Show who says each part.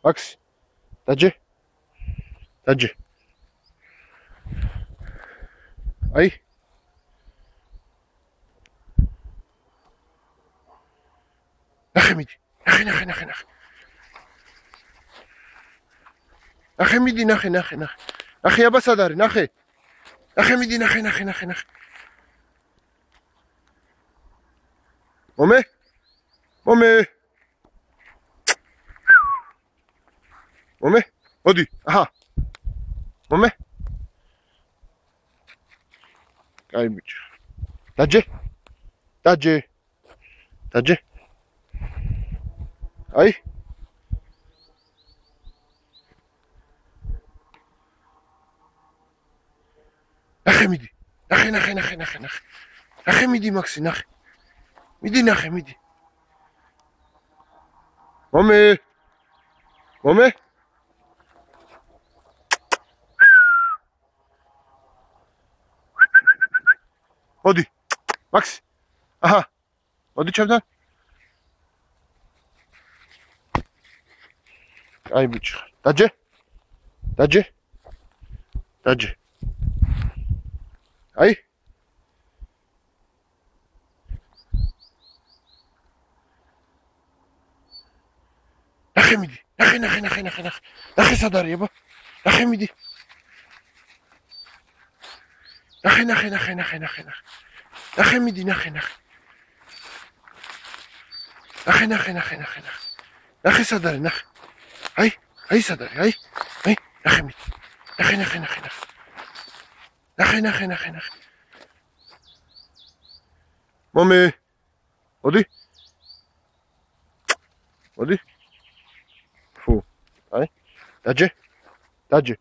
Speaker 1: მაქსი. დაჯე. დაჯე. აი. ნახე მიდი. ნახე. ნახე მიდი, ნახე. ნახე აბა სად არის? ნახე. ნახე მიდი, ნახე. მომე? მომე? მოდი. აჰა. მომე? კაი ბიჭო. დაჯე. აი. ნახე მიდი. ნახე. ნახე მიდი მაქსი, ნახე. მიდი. მომე? მოდი. მაქსი. აჰა. მოდი ჩემთან. აი ბიჭო. დაჯე. აი. ნახე მიდი. ნახე. ნახე სად არის აბა? ნახე მიდი. ნახე. ნახე მიდი, ნახე. ნახე სად არის, ნახე. აი სად არის, აი. ნახე მიდი. ნახე. მომე. მოდი. ფუ. აი. დაჯე.